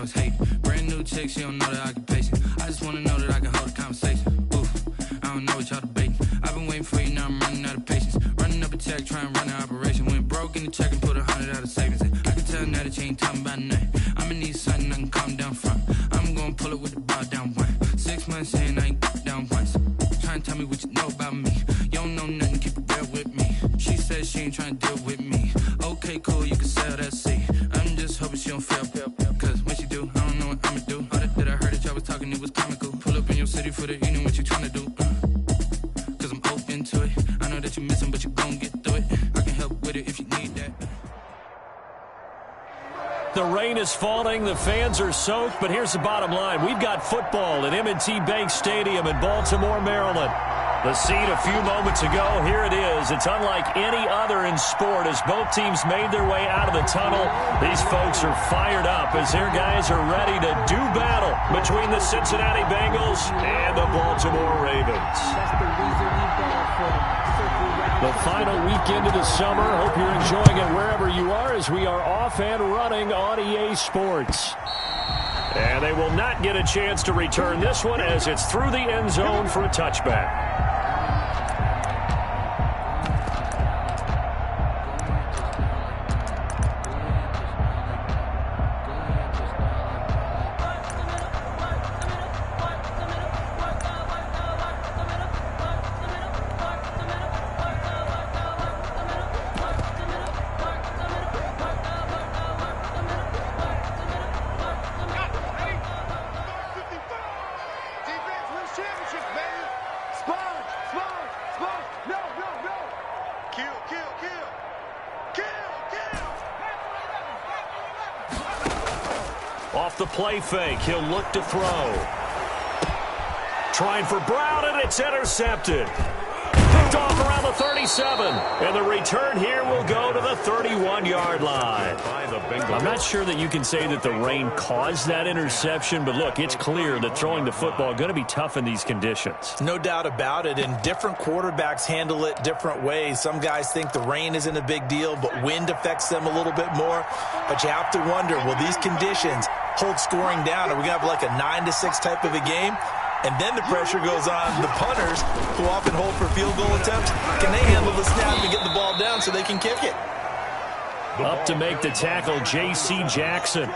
was hating. Brand new chick, she don't know the occupation. I just wanna know that I can hold a conversation. Oof, I don't know what y'all debating. I've been waiting for you, now I'm running out of patience. Running up a check, trying to run an operation. Went broke in the check and put 100 out of savings in. I can tell now that you ain't talking about nothing. I'ma need something I can calm down front. I'm gonna pull it with the bar down one. 6 months in, I ain't down once. Trying to tell me what you know about me. You don't know nothing, keep it real with me. She said she ain't trying to deal with me. Okay, cool, you can sell that seat. I'm just hoping she don't fail. Cause when she do, I don't know what I'ma do. All that I heard that y'all was talking, it was comical. Pull up in your city for the evening, what you trying to do? Cause I'm open to it. I know that you missing, but you gon' get through it. I can help with it if you need that. The rain is falling, the fans are soaked, but here's the bottom line. We've got football at M&T Bank Stadium in Baltimore, Maryland. The scene a few moments ago, here it is. It's unlike any other in sport as both teams made their way out of the tunnel. These folks are fired up as their guys are ready to do battle between the Cincinnati Bengals and the Baltimore Ravens. The final weekend of the summer. Hope you're enjoying it wherever you are as we are off and running on EA Sports. And they will not get a chance to return this one as it's through the end zone for a touchback. Off the play fake, he'll look to throw. Trying for Brown, and it's intercepted. Picked off around the 37. And the return here will go to the 31-yard line. I'm not sure that you can say that the rain caused that interception, but look, it's clear that throwing the football is going to be tough in these conditions. No doubt about it, and different quarterbacks handle it different ways. Some guys think the rain isn't a big deal, but wind affects them a little bit more. But you have to wonder, will these conditions hold scoring down? Are we going to have like a 9-6 type of a game? And then the pressure goes on the punters, who often hold for field goal attempts. Can they handle the snap and get the ball down so they can kick it? Up to make the tackle, J.C. Jackson.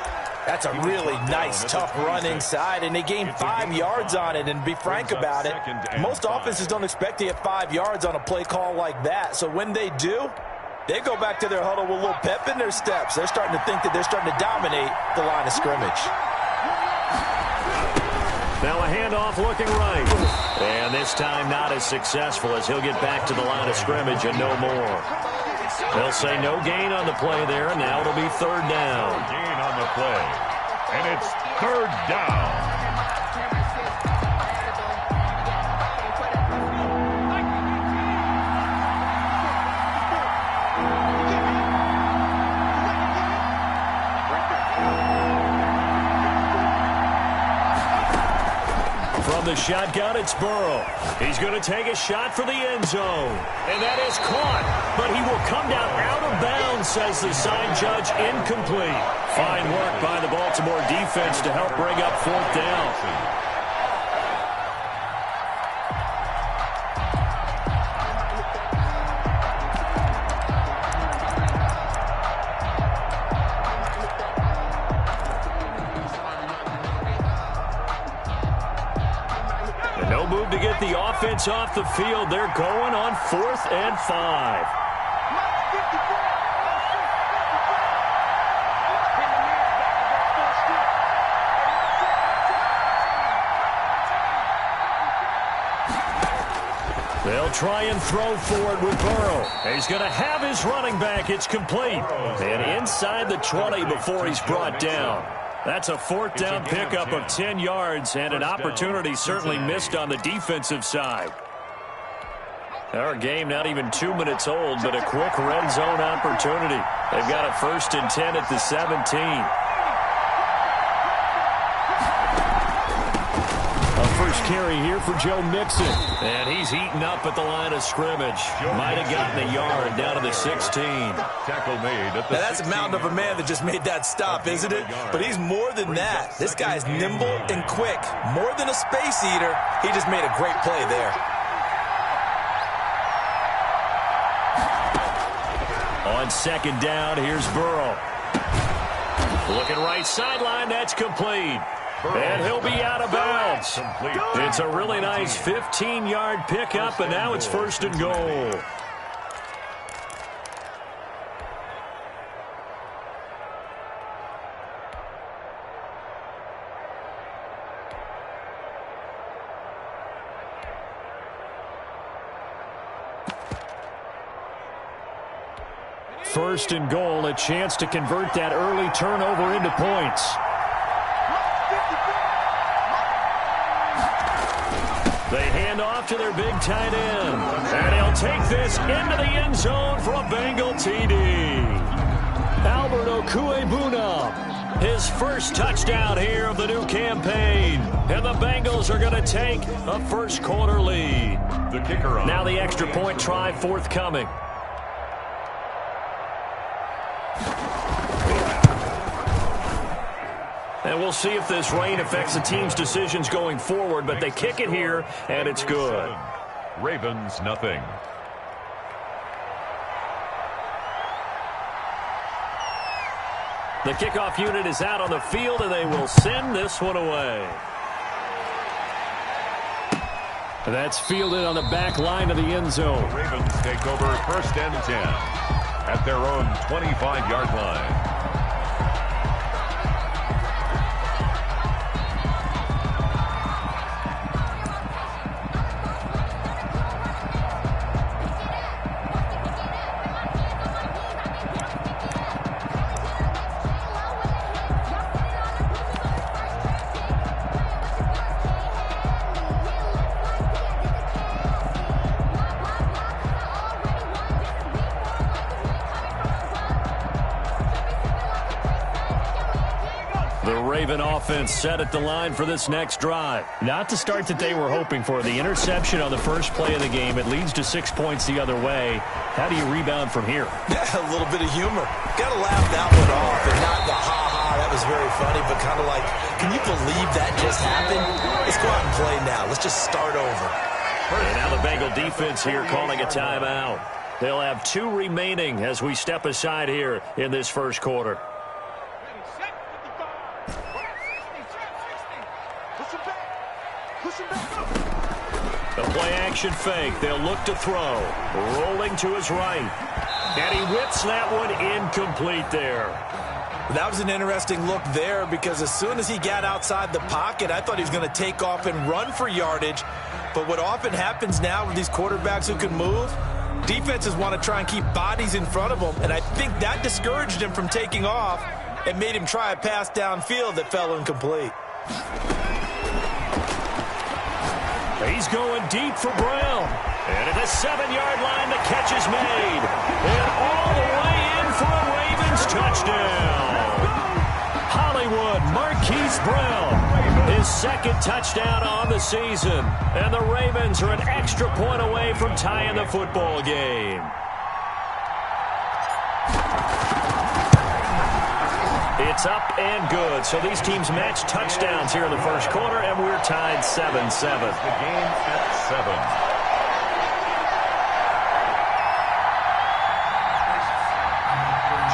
That's a really nice, tough run inside, and they gained 5 yards on it. And to be frank about it, most offenses don't expect to get 5 yards on a play call like that. So when they do, they go back to their huddle with a little pep in their steps. They're starting to think that they're starting to dominate the line of scrimmage. Now a handoff looking right. And this time not as successful as he'll get back to the line of scrimmage and no more. They'll say no gain on the play there, and now it'll be third down. No gain on the play. And it's third down. From the shotgun, it's Burrow. He's going to take a shot for the end zone. And that is caught. But he will come down out of bounds, says the sign judge, incomplete. Fine work by the Baltimore defense to help bring up fourth down. No move to get the offense off the field. They're going on 4th and 5. They'll try and throw forward with Burrow. He's going to have his running back. It's complete. And inside the 20 before he's brought down. That's a 4th down pickup of 10 yards and an opportunity certainly missed on the defensive side. Our game not even 2 minutes old, but a quick red zone opportunity. They've got a 1st and 10 at the 17. A first carry here for Joe Mixon. And he's eaten up at the line of scrimmage. Might have gotten a yard down to the 16. Tackle made at the now that's a mountain of a man that just made that stop, isn't it? But he's more than that. This guy's nimble and quick. More than a space eater. He just made a great play there. On second down, here's Burrow. Looking right sideline, that's complete. And he'll be out of bounds. It's a really nice 15-yard pickup, and now it's first and goal. First and goal, a chance to convert that early turnover into points. They hand off to their big tight end. And he'll take this into the end zone for a Bengal TD. Albert Okwuegbunam, his first touchdown here of the new campaign. And the Bengals are going to take a first quarter lead. The kicker on. Now the extra point try forthcoming. And we'll see if this rain affects the team's decisions going forward, but they kick it here, and it's good. Ravens, nothing. The kickoff unit is out on the field, and they will send this one away. That's fielded on the back line of the end zone. Ravens take over first and 10 at their own 25-yard line. Offense set at the line for this next drive. Not the start that they were hoping for. The interception on the first play of the game. It leads to 6 points the other way. How do you rebound from here? A little bit of humor. Got to laugh that one off and not the ha-ha. That was very funny, but kind of like, can you believe that just happened? Let's go out and play now. Let's just start over. And now the Bengal defense here calling a timeout. They'll have 2 remaining as we step aside here in this first quarter. The play-action fake. They'll look to throw. Rolling to his right. And he whips that one incomplete there. That was an interesting look there because as soon as he got outside the pocket, I thought he was going to take off and run for yardage. But what often happens now with these quarterbacks who can move, defenses want to try and keep bodies in front of them. And I think that discouraged him from taking off and made him try a pass downfield that fell incomplete. He's going deep for Brown. And at the 7-yard line, the catch is made. And all the way in for a Ravens touchdown. Hollywood Marquise Brown, his second touchdown on the season. And the Ravens are an extra point away from tying the football game. It's up and good. So these teams match touchdowns here in the first quarter, and we're tied 7-7. The game at 7.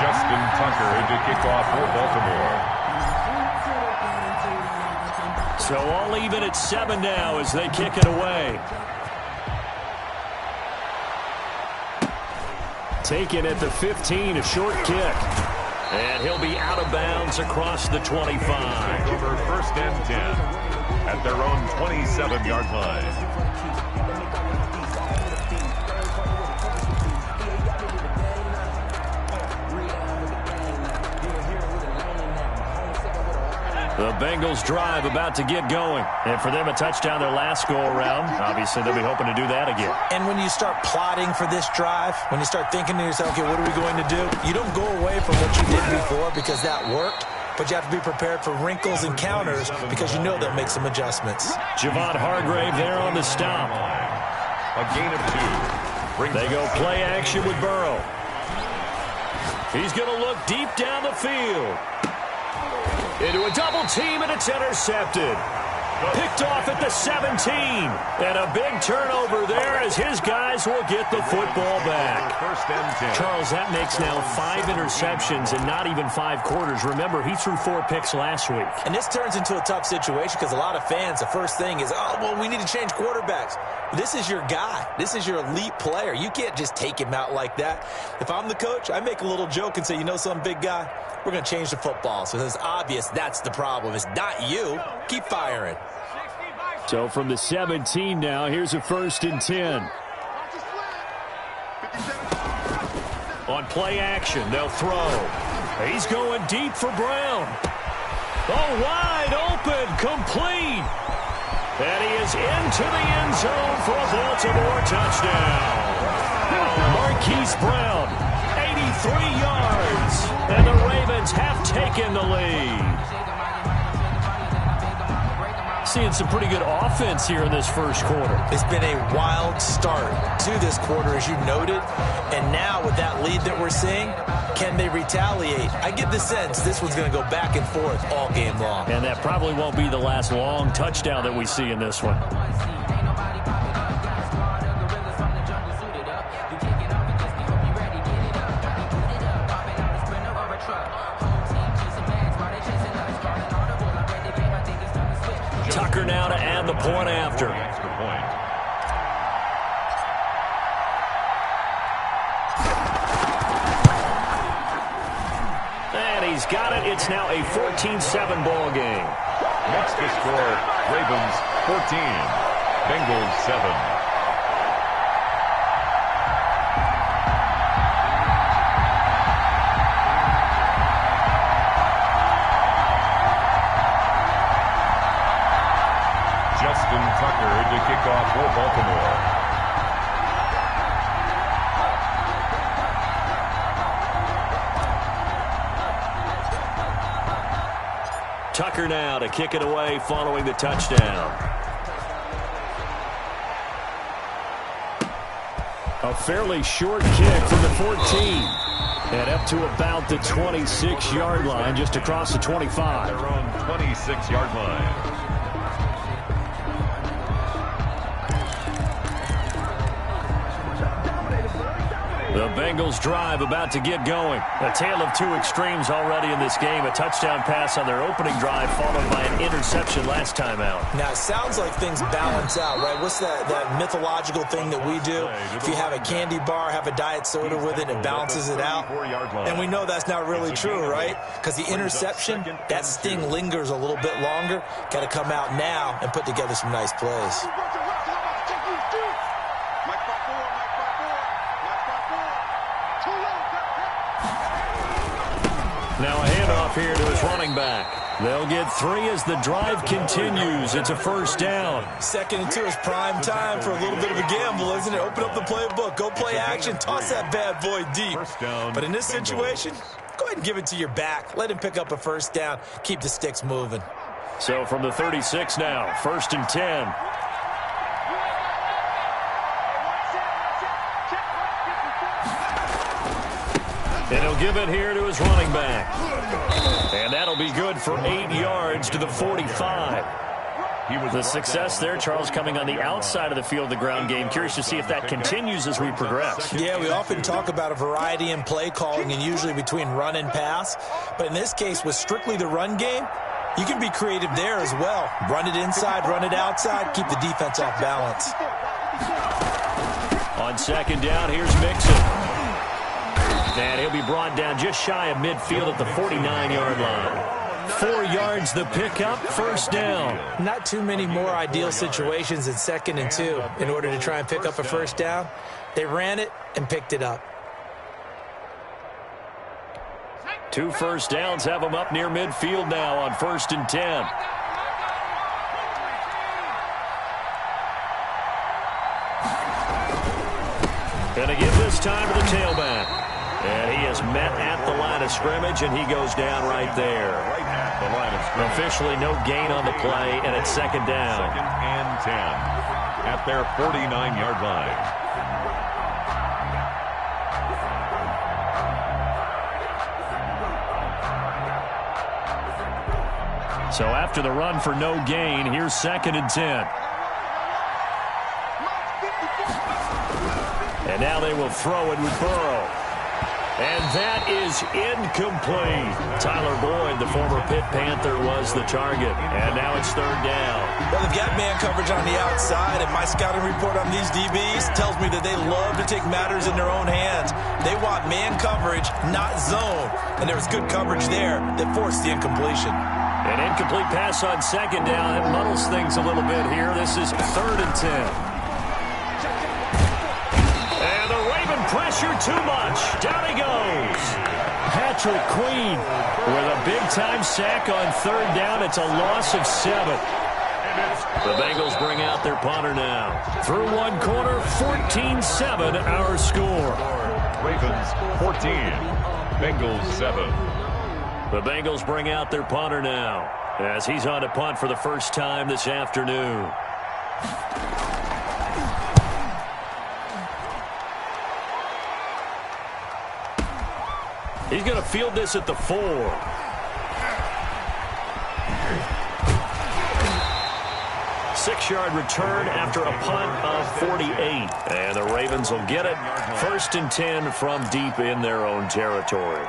Justin Tucker to kick off for Baltimore. So all even at 7 now as they kick it away. Taken at the 15, a short kick. And he'll be out of bounds across the 25. Over first and 10 at their own 27-yard line. The Bengals drive about to get going. And for them, a touchdown their last go-around. Obviously, they'll be hoping to do that again. And when you start plotting for this drive, when you start thinking to yourself, okay, what are we going to do? You don't go away from what you did before because that worked. but you have to be prepared for wrinkles and counters because you know they'll make some adjustments. Javon Hargrave there on the stop. A gain of 2. They go play action with Burrow. He's going to look deep down the field. Into a double team, and it's intercepted. Picked off at the 17. And a big turnover there as his guys will get the football back. First and 10. Charles, that makes now 5 interceptions and not even 5 quarters. Remember, he threw 4 picks last week. And this turns into a tough situation because a lot of fans, the first thing is, oh, well, we need to change quarterbacks. This is your guy. This is your elite player. You can't just take him out like that. If I'm the coach, I make a little joke and say, you know something, big guy? We're going to change the football. So it's obvious that's the problem. It's not you. Keep firing. So from the 17 now, here's a 1st and 10. On play action, they'll throw. He's going deep for Brown. Oh, wide open, complete. And he is into the end zone for a Baltimore touchdown. Marquise Brown, 83 yards. And the Ravens have taken the lead. Seeing some pretty good offense here in this first quarter. It's been a wild start to this quarter, as you noted. And now with that lead that we're seeing, can they retaliate? I get the sense this one's going to go back and forth all game long. And that probably won't be the last long touchdown that we see in this one. Tucker now to add the point after. Extra point. And he's got it. It's now a 14-7 ball game. Next to score, Ravens 14, Bengals 7. Tucker to kick off for Baltimore. Tucker now to kick it away following the touchdown. A fairly short kick from the 14. And up to about the 26-yard line, just across the 25. Their own 26-yard line. The Bengals drive about to get going. A tale of 2 extremes already in this game. A touchdown pass on their opening drive followed by an interception last time out. Now, it sounds like things balance out, right? What's that mythological thing that we do? If you have a candy bar, have a diet soda with it, it balances it out. And we know that's not really true, right? Because the interception, that sting lingers a little bit longer. Got to come out now and put together some nice plays. Now a handoff here to his running back. They'll get 3 as the drive continues. It's a 1st down. 2nd and 2 is prime time for a little bit of a gamble, isn't it? Open up the playbook. Go play action. Toss that bad boy deep. But in this situation, go ahead and give it to your back. Let him pick up a 1st down. Keep the sticks moving. So from the 36 now, 1st and 10. And he'll give it here to his running back. And that'll be good for 8 yards to the 45. The success there, Charles, coming on the outside of the field, the ground game. Curious to see if that continues as we progress. Yeah, we often talk about a variety in play calling and usually between run and pass. But in this case, with strictly the run game, you can be creative there as well. Run it inside, run it outside, keep the defense off balance. On 2nd down, here's Mixon. And he'll be brought down just shy of midfield at the 49-yard line. 4 yards the pickup, 1st down. Not too many more ideal situations in 2nd and 2 in order to try and pick up a 1st down. They ran it and picked it up. 2 1st downs have them up near midfield now on 1st and 10. And again this time to the tailback. And he is met at the line of scrimmage, and he goes down right there. Right at the line of scrimmage. Officially no gain on the play, and it's second down. Second and 10 at their 49-yard line. So after the run for no gain, here's second and 10. And now they will throw it with Burrow. And that is incomplete. Tyler Boyd, the former Pitt Panther, was the target. And now it's third down. Well, they've got man coverage on the outside, and my scouting report on these DBs tells me that they love to take matters in their own hands. They want man coverage, not zone. And there was good coverage there that forced the incompletion. An incomplete pass on second down. It muddles things a little bit here. This is third and 10. And the Raven pressure too much. Down he goes. Patrick Queen with a big-time sack on third down. It's a loss of 7. The Bengals bring out their punter now. Through one quarter, 14-7 our score. Ravens 14, Bengals 7. The Bengals bring out their punter now as he's on to punt for the first time this afternoon. He's going to field this at the 4. Six-yard return after a punt of 48. And the Ravens will get it. First and 10 from deep in their own territory.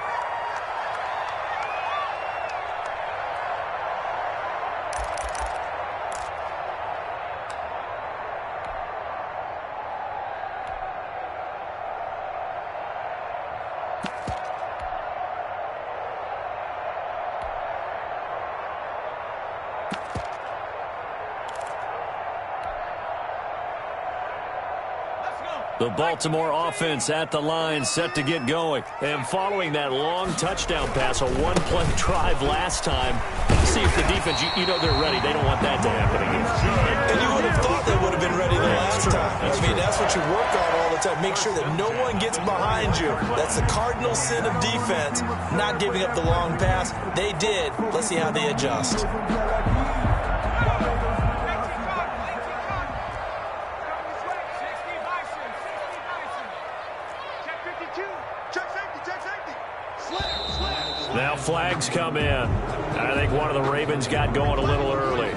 The Baltimore offense at the line, set to get going. And following that long touchdown pass, a one-play drive last time, see if the defense, you know they're ready. They don't want that to happen again. And you would have thought they would have been ready the last time. I mean, that's what you work on all the time. Make sure that no one gets behind you. That's the cardinal sin of defense, not giving up the long pass. They did. Let's see how they adjust. Now flags come in. I think one of the Ravens got going a little early.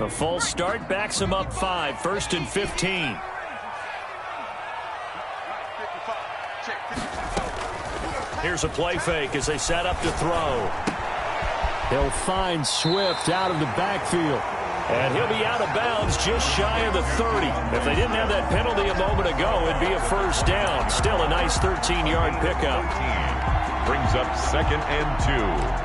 A full start backs him up 5, first and 15. Here's a play fake as they set up to throw. They'll find Swift out of the backfield. And he'll be out of bounds just shy of the 30. If they didn't have that penalty a moment ago, it'd be a first down. Still a nice 13-yard pickup. Brings up second and 2.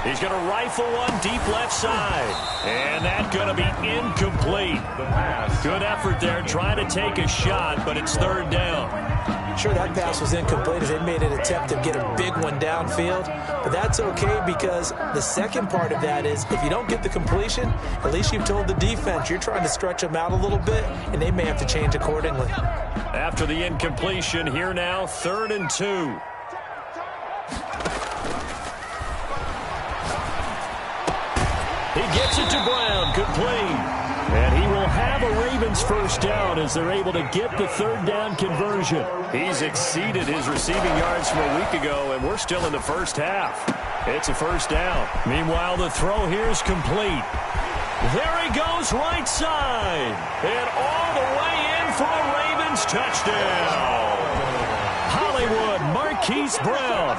He's going to rifle one deep left side. And that's going to be incomplete. Good effort there, trying to take a shot, but it's third down. Sure, that pass was incomplete as they made an attempt to get a big one downfield. But that's okay because the second part of that is if you don't get the completion, at least you've told the defense you're trying to stretch them out a little bit, and they may have to change accordingly. After the incompletion, here now, third and 2. He gets it to Brown, complete. And he will have a Ravens first down as they're able to get the third down conversion. He's exceeded his receiving yards from a week ago, and we're still in the first half. It's a first down. Meanwhile, the throw here is complete. There he goes, right side. And all the way in for a Ravens touchdown. Hollywood, Marquise Brown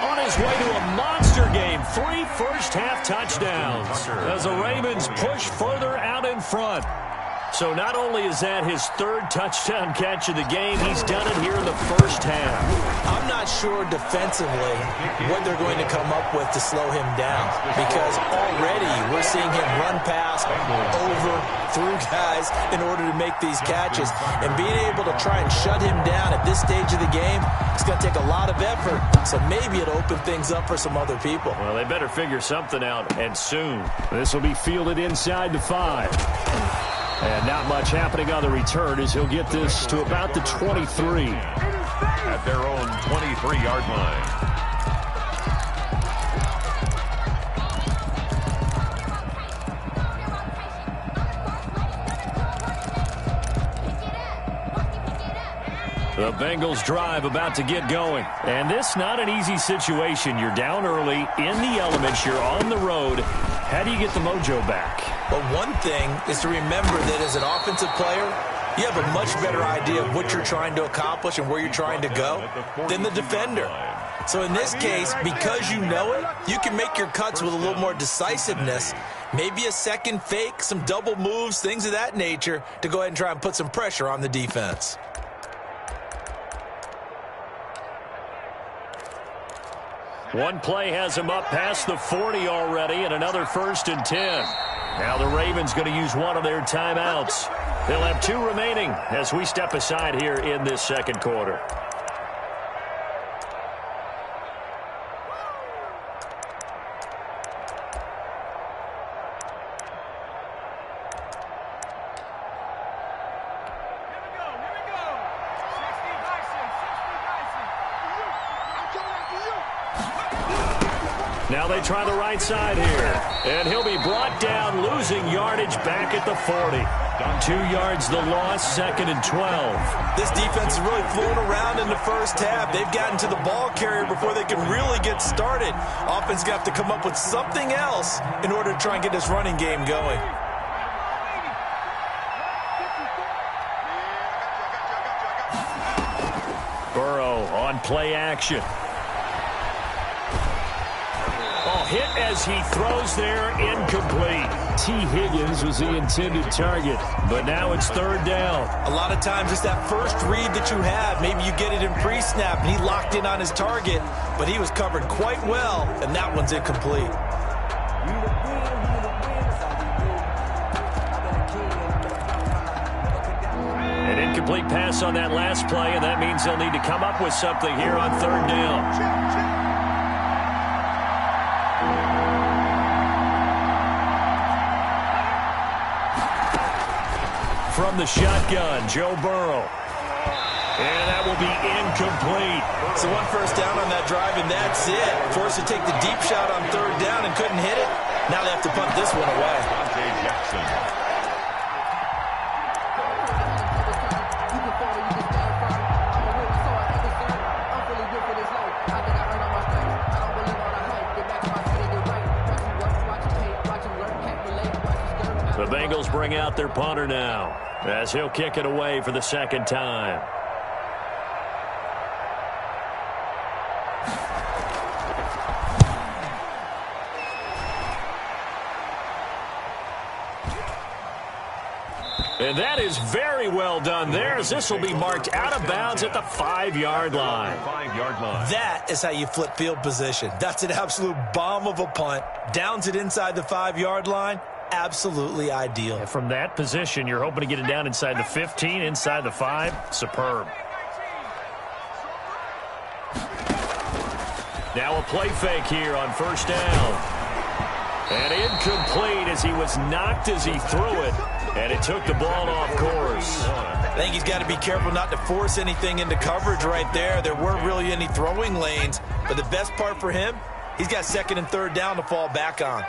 on his way to a monster game. 3 first-half touchdowns as the Ravens push further out in front. So not only is that his 3rd touchdown catch of the game, he's done it here in the first half. I'm not sure defensively what they're going to come up with to slow him down, because already we're seeing him run past, over, through guys in order to make these catches. And being able to try and shut him down at this stage of the game, it's going to take a lot of effort. So maybe it'll open things up for some other people. Well, they better figure something out, and soon. This will be fielded inside the 5. And not much happening on the return as he'll get this to about the 23. At their own 23-yard line. The Bengals drive about to get going. And this not an easy situation. You're down early, in the elements, you're on the road. How do you get the mojo back? But one thing is to remember that as an offensive player, you have a much better idea of what you're trying to accomplish and where you're trying to go than the defender. So in this case, because you know it, you can make your cuts with a little more decisiveness, maybe a second fake, some double moves, things of that nature, to go ahead and try and put some pressure on the defense. One play has him up past the 40 already, and another 1st and 10. Now the Ravens going to use one of their timeouts. They'll have 2 remaining as we step aside here in this second quarter. Now they try the right side here. And he'll be brought down, losing yardage back at the 40. 2 yards the loss, 2nd and 12. This defense is really fooling around in the first half. They've gotten to the ball carrier before they can really get started. Offense got to come up with something else in order to try and get this running game going. Burrow on play action. Hit as he throws there, incomplete. T. Higgins was the intended target, but now it's 3rd down. A lot of times it's that first read that you have. Maybe you get it in pre-snap, and he locked in on his target, but he was covered quite well, and that one's incomplete. An incomplete pass on that last play, and that means they'll need to come up with something here on 3rd down. From the shotgun, Joe Burrow. And that will be incomplete. So 1 first down on that drive, and that's it. Forced to take the deep shot on 3rd down and couldn't hit it. Now they have to punt this one away. The Bengals bring out their punter now as he'll kick it away for the 2nd time. And that is very well done there, as this will be marked out of bounds at the 5-yard line. That is how you flip field position. That's an absolute bomb of a punt. Downs it inside the 5-yard line. Absolutely ideal. And from that position, you're hoping to get it down inside the 15, inside the 5. Superb. Now a play fake here on 1st down. And incomplete as he was knocked as he threw it. And it took the ball off course. I think he's got to be careful not to force anything into coverage right there. There weren't really any throwing lanes. But the best part for him, he's got 2nd and 3rd down to fall back on.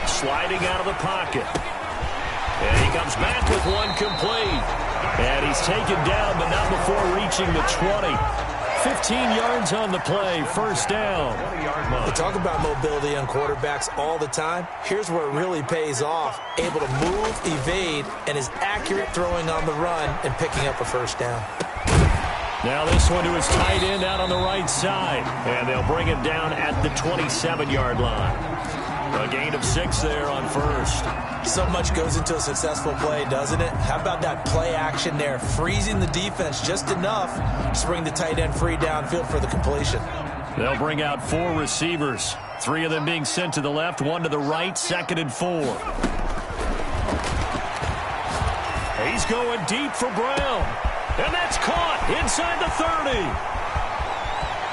Sliding out of the pocket. And he comes back with one complete. And he's taken down, but not before reaching the 20. 15 yards on the play, first down. We talk about mobility on quarterbacks all the time. Here's where it really pays off. Able to move, evade, and is accurate throwing on the run and picking up a first down. Now this one to his tight end out on the right side. And they'll bring him down at the 27-yard line. A gain of 6 there on first. So much goes into a successful play, doesn't it? How about that play action there? Freezing the defense just enough to bring the tight end free downfield for the completion. They'll bring out 4 receivers. 3 of them being sent to the left, 1 to the right, 2nd and 4. He's going deep for Brown. And that's caught inside the 30.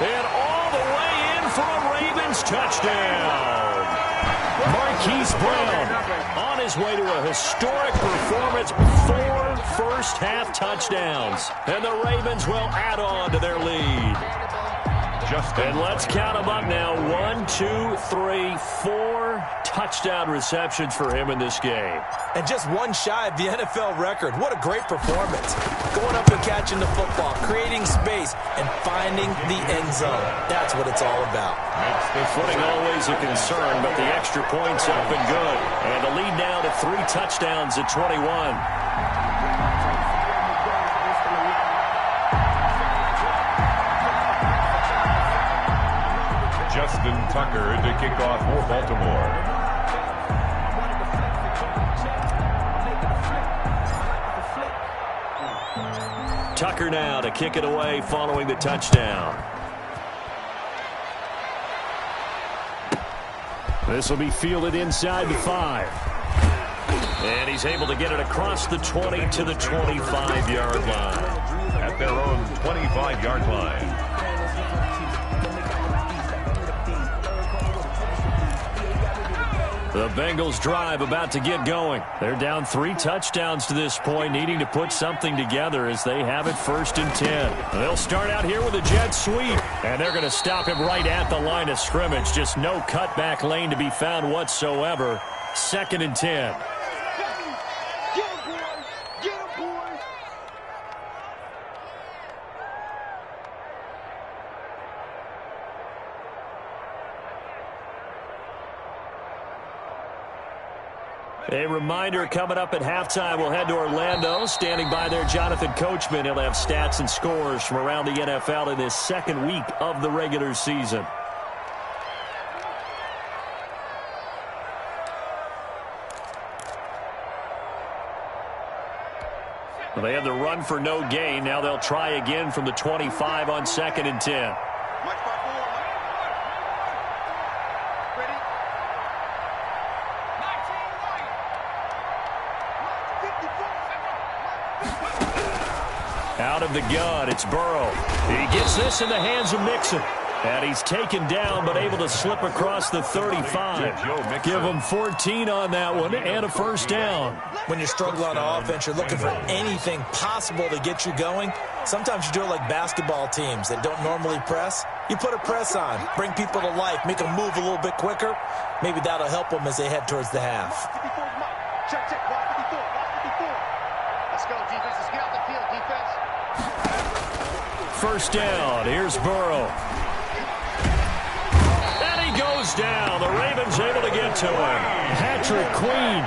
And all the way in for a Ravens touchdown. Marquise Brown on his way to a historic performance, 4 first-half touchdowns. And the Ravens will add on to their lead. And let's count them up now. 1, 2, 3, 4 touchdown receptions for him in this game. And just 1 shy of the NFL record. What a great performance. Going up and catching the football, creating space, and finding the end zone. That's what it's all about. The footing always a concern, but the extra points up and good. And the lead now to 3 touchdowns at 21. Justin Tucker to kick off for Baltimore. Tucker now to kick it away following the touchdown. This will be fielded inside the 5. And he's able to get it across the 20 to the 25-yard line. At their own 25-yard line. The Bengals drive about to get going. They're down 3 touchdowns to this point, needing to put something together as they have it 1st and 10. They'll start out here with a jet sweep, and they're going to stop him right at the line of scrimmage. Just no cutback lane to be found whatsoever. 2nd and 10. A reminder coming up at halftime, we'll head to Orlando. Standing by there, Jonathan Coachman. He'll have stats and scores from around the NFL in this 2nd week of the regular season. Well, they had the run for no gain. Now they'll try again from the 25 on 2nd and 10. Out of the gun, it's Burrow. He gets this in the hands of Mixon. And he's taken down, but able to slip across the 35. Give him 14 on that one and a first down. When you're struggling on offense, you're looking for anything possible to get you going. Sometimes you do it like basketball teams that don't normally press. You put a press on, bring people to life, make them move a little bit quicker. Maybe that'll help them as they head towards the half. Check, check, block 54, block 54. Let's go, defense. Let's get out the field, defense. First down, here's Burrow. And he goes down. The Ravens able to get to him. Patrick Queen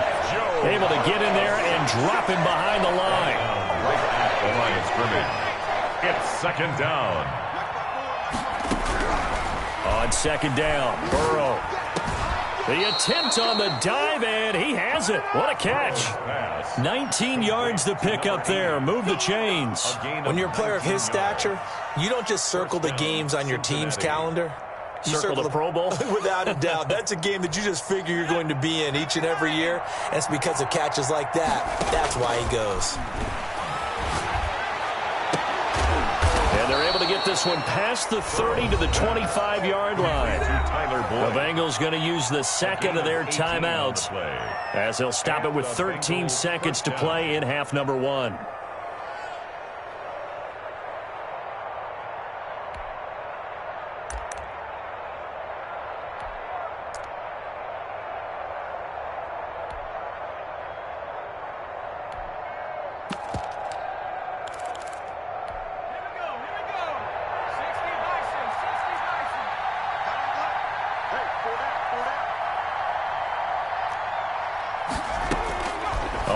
able to get in there and drop him behind the line. Right at the line of scrimmage. It's 2nd down. On 2nd down, Burrow. The attempt on the dive, and he has it. What a catch. 19 yards to pick up there. Move the chains. When you're a player of his stature, you don't just circle the games on your team's calendar. You Circle the Pro Bowl? Without a doubt. That's a game that you just figure you're going to be in each and every year. And it's because of catches like that. That's why he goes. And they're able to get this one past the 30 to the 25-yard line. The Bengals going to use the 2nd of their timeouts as they'll stop it with 13 seconds to play in half number 1.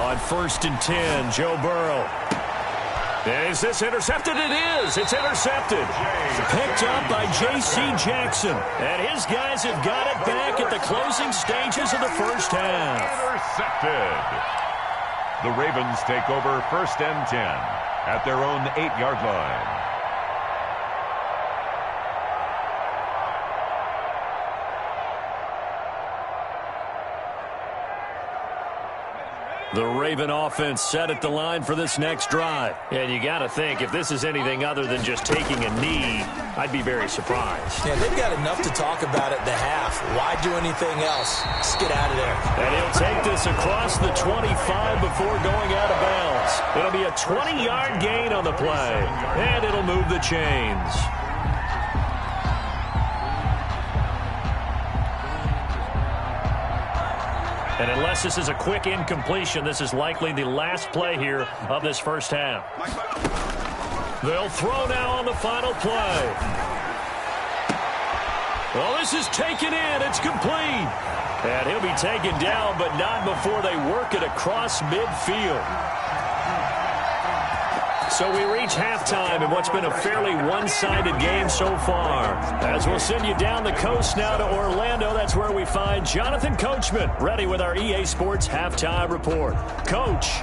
On 1st and 10, Joe Burrow. Is this intercepted? It is. It's intercepted. Picked up by J.C. Jackson. And his guys have got it back at the closing stages of the first half. Intercepted. The Ravens take over 1st and 10 at their own 8-yard line. The Raven offense set at the line for this next drive. And you got to think, if this is anything other than just taking a knee, I'd be very surprised. Yeah, they've got enough to talk about at the half. Why do anything else? Just get out of there. And he'll take this across the 25 before going out of bounds. It'll be a 20-yard gain on the play, and it'll move the chains. And unless this is a quick incompletion, this is likely the last play here of this first half. They'll throw now on the final play. Well, this is taken in. It's complete. And he'll be taken down, but not before they work it across midfield. So we reach halftime in what's been a fairly one-sided game so far. As we'll send you down the coast now to Orlando, that's where we find Jonathan Coachman, ready with our EA Sports Halftime Report. Coach.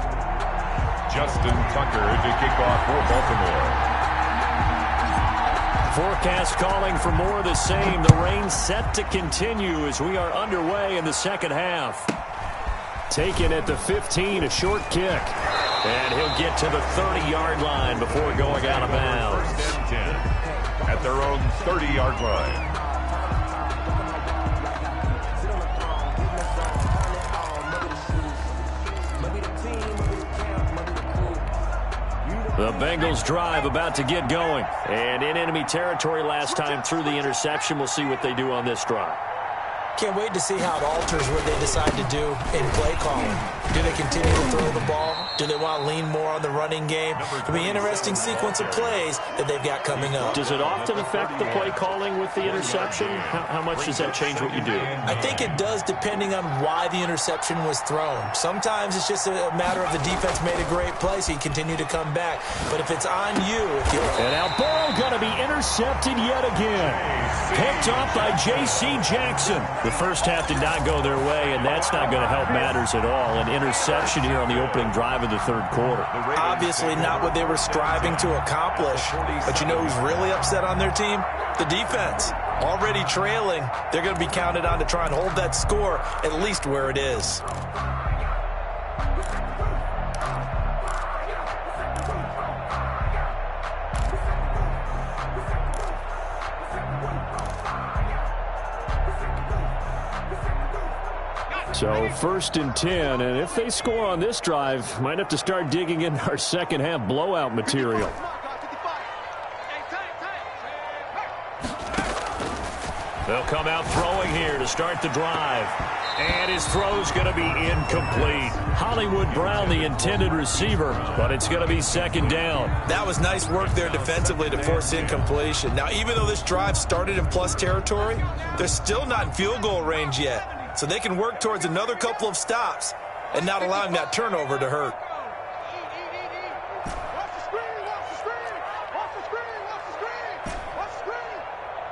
Justin Tucker to kick off for Baltimore. Forecast calling for more of the same. The rain set to continue as we are underway in the second half. Taken at the 15, a short kick. And he'll get to the 30-yard line before going out of bounds. 10 at their own 30-yard line. The Bengals drive about to get going. And in enemy territory last time through the interception. We'll see what they do on this drive. Can't wait to see how it alters what they decide to do in play calling. Do they continue to throw the ball? Do they want to lean more on the running game? It'll be an interesting sequence of plays that they've got coming up. Does it often affect the play calling with the interception? How much does that change what you do? I think it does, depending on why the interception was thrown. Sometimes it's just a matter of the defense made a great play, so you continue to come back. But if it's on you, and now Burrow going to be intercepted yet again. Picked off by J.C. Jackson. The first half did not go their way, and that's not going to help matters at all. An interception here on the opening drive of the third quarter. Obviously not what they were striving to accomplish. But you know who's really upset on their team? The defense. Already trailing, they're going to be counted on to try and hold that score at least where it is. So 1st and 10, and if they score on this drive, might have to start digging in our second half blowout material. They'll come out throwing here to start the drive. And his throw's going to be incomplete. Hollywood Brown, the intended receiver, but it's going to be second down. That was nice work there defensively to force incompletion. Now, even though this drive started in plus territory, they're still not in field goal range yet. So they can work towards another couple of stops and not allowing that turnover to hurt.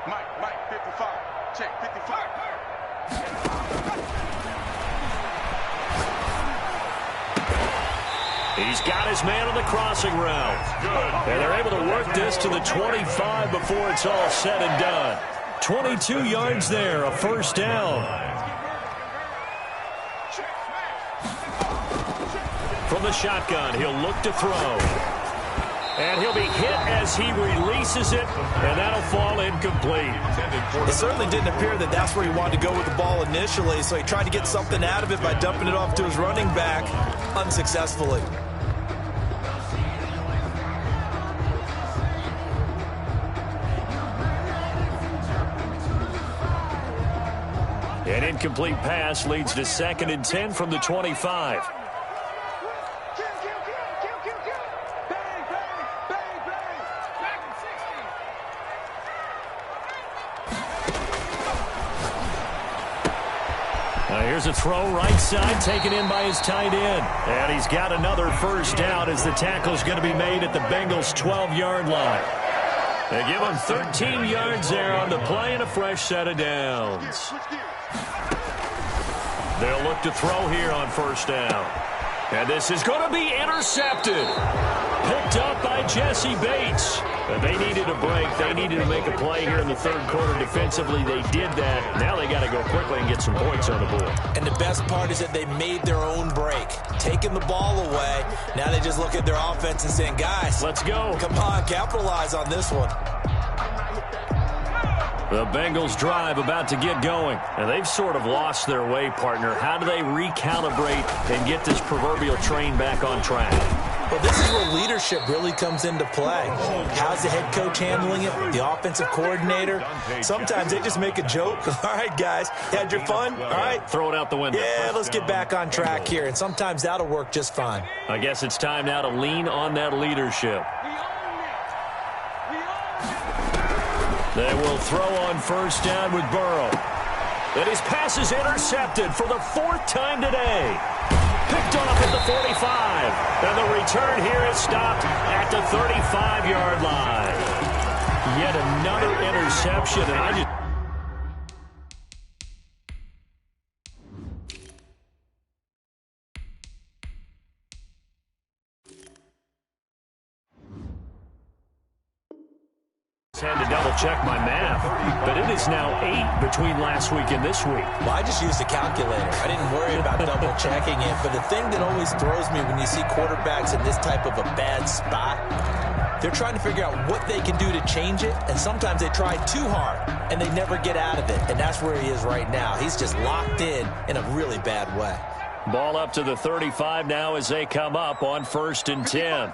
Mike, 55. Check, 55. He's got his man on the crossing route. And they're able to work this to the 25 before it's all said and done. 22 yards there, a first down. From the shotgun, he'll look to throw. And he'll be hit as he releases it, and that'll fall incomplete. It certainly didn't appear that that's where he wanted to go with the ball initially, so he tried to get something out of it by dumping it off to his running back unsuccessfully. An incomplete pass leads to 2nd and 10 from the 25. Here's a throw right side, taken in by his tight end. And he's got another first down as the tackle's going to be made at the Bengals' 12-yard line. They give him 13 yards there on the play and a fresh set of downs. They'll look to throw here on first down. And this is going to be intercepted. Picked up by Jesse Bates. They needed a break. They needed to make a play here in the third quarter defensively. They did that. Now they got to go quickly and get some points on the board. And the best part is that they made their own break. Taking the ball away. Now they just look at their offense and saying, guys, let's go. Come on, capitalize on this one. The Bengals drive about to get going. And they've sort of lost their way, partner. How do they recalibrate and get this proverbial train back on track? Well, this is where leadership really comes into play. How's the head coach handling it? The offensive coordinator? Sometimes they just make a joke. All right, guys, you had your fun? All right. Throw it out the window. Yeah, let's get back on track here. And sometimes that'll work just fine. I guess it's time now to lean on that leadership. They will throw on first down with Burrow. And his pass is intercepted for the fourth time today. Picked off at the 45. And the return here is stopped at the 35-yard line. Yet another interception. And I just... had to double-check my math, but it is now 8 between last week and this week. Well, I just used a calculator. I didn't worry about double-checking it, but the thing that always throws me when you see quarterbacks in this type of a bad spot, they're trying to figure out what they can do to change it, and sometimes they try too hard, and they never get out of it, and that's where he is right now. He's just locked in a really bad way. Ball up to the 35 now as they come up on 1st and 10.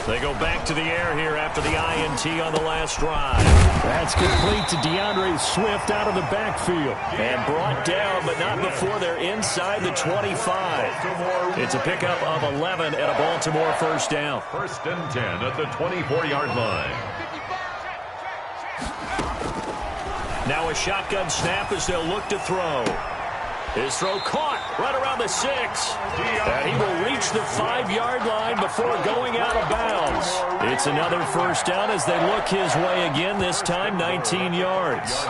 They go back to the air here after the INT on the last drive. That's complete to DeAndre Swift out of the backfield. And brought down, but not before they're inside the 25. It's a pickup of 11 at a Baltimore first down. 1st and 10 at the 24-yard line. Now a shotgun snap as they'll look to throw. His throw caught right around the 6. And he will reach the 5-yard line before going out of bounds. It's another first down as they look his way again, this time 19 yards.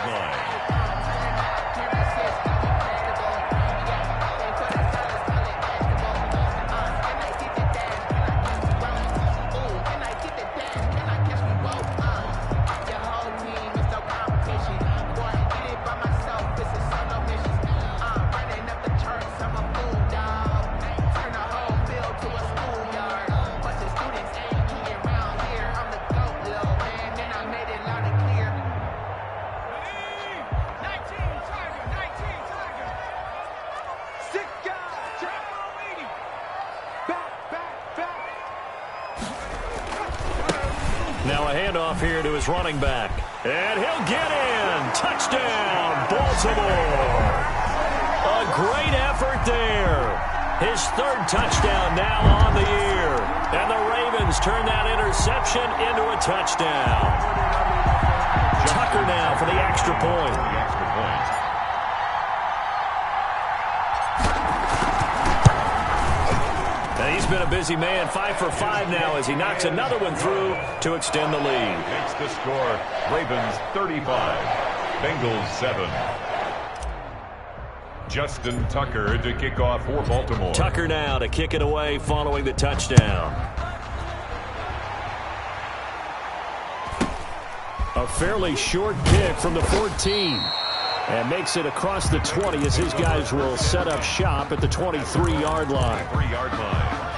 Now a handoff here to his running back. And he'll get in. Touchdown, Baltimore. A great effort there. His 3rd touchdown now on the year. And the Ravens turn that interception into a touchdown. Tucker now for the extra point. He's been a busy man, 5 for 5 now as he knocks another one through to extend the lead. Makes the score, Ravens 35, Bengals 7. Justin Tucker to kick off for Baltimore. Tucker now to kick it away following the touchdown. A fairly short kick from the 14. And makes it across the 20 as his guys will set up shop at the 23-yard line. 3-yard line.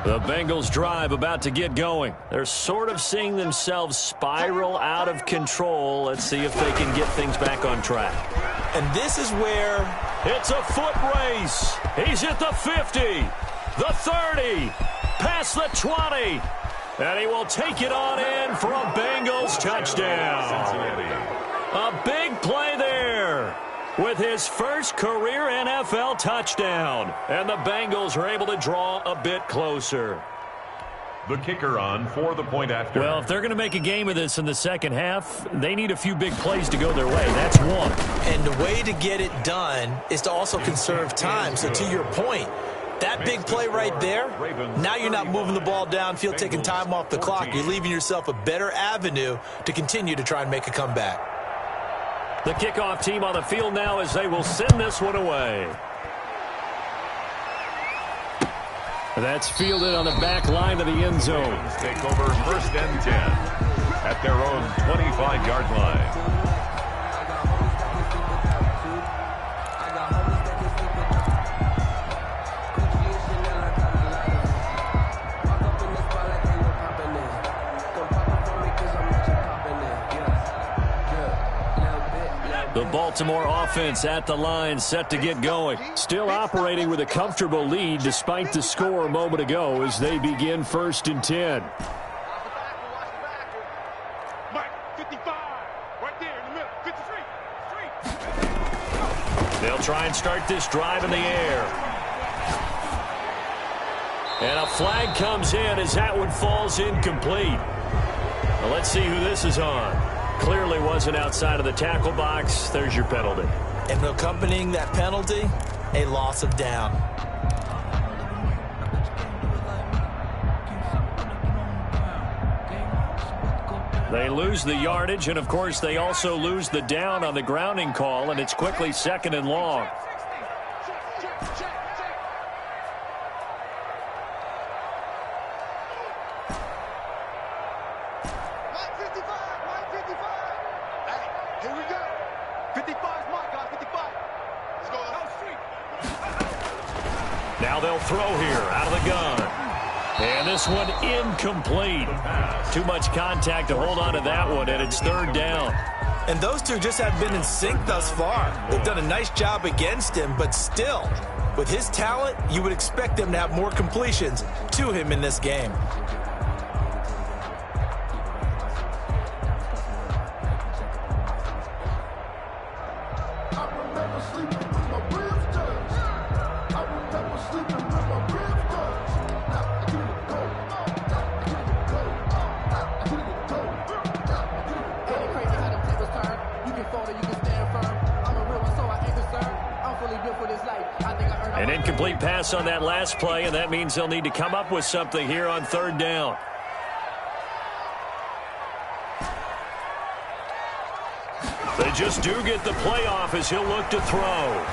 The Bengals drive about to get going. They're sort of seeing themselves spiral out of control. Let's see if they can get things back on track. And this is where it's a foot race. He's at the 50, the 30, past the 20. And he will take it on in for a Bengals touchdown. A big play with his first career NFL touchdown. And the Bengals are able to draw a bit closer. The kicker on for the point after. Well, if they're going to make a game of this in the second half, they need a few big plays to go their way. That's one. And the way to get it done is to also conserve time. So to your point, that big play right there, now you're not moving the ball downfield, taking time off the clock. You're leaving yourself a better avenue to continue to try and make a comeback. The kickoff team on the field now as they will send this one away. That's fielded on the back line of the end zone. Take over first and 10 at their own 25-yard line. The Baltimore offense at the line, set to get going. Still operating with a comfortable lead despite the score a moment ago as they begin first and 10. Mike, 55, right there in the middle, 53. They'll try and start this drive in the air. And a flag comes in as that one falls incomplete. Now let's see who this is on. Clearly wasn't outside of the tackle box. There's your penalty. And accompanying that penalty, a loss of down. They lose the yardage, and of course they also lose the down on the grounding call, and it's quickly second and long. Now they'll throw here out of the gun. And this one incomplete. Too much contact to hold on to that one, and it's third down. And those two just have been in sync thus far. They've done a nice job against him, but still, with his talent, you would expect them to have more completions to him in this game. An incomplete pass on that last play, and that means they'll need to come up with something here on third down. They just do get the play off as he'll look to throw.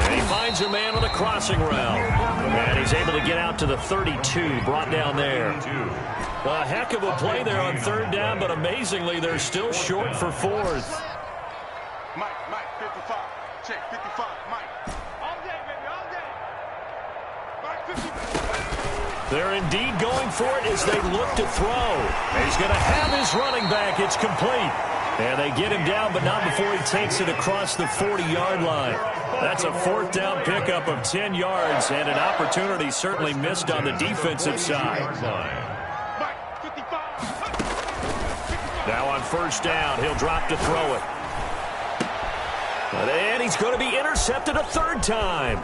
And he finds a man on the crossing route. And he's able to get out to the 32, brought down there. A heck of a play there on third down, but amazingly, they're still short for fourth. Mike, 55. Check, 55, Mike. All day, baby, all day. Mike, 55. They're indeed going for it as they look to throw. He's going to have his running back. It's complete. And they get him down, but not before he takes it across the 40-yard line. That's a fourth down pickup of 10 yards, and an opportunity certainly missed on the defensive side. Mike, 55. Now on first down, he'll drop to throw it. And he's going to be intercepted a third time.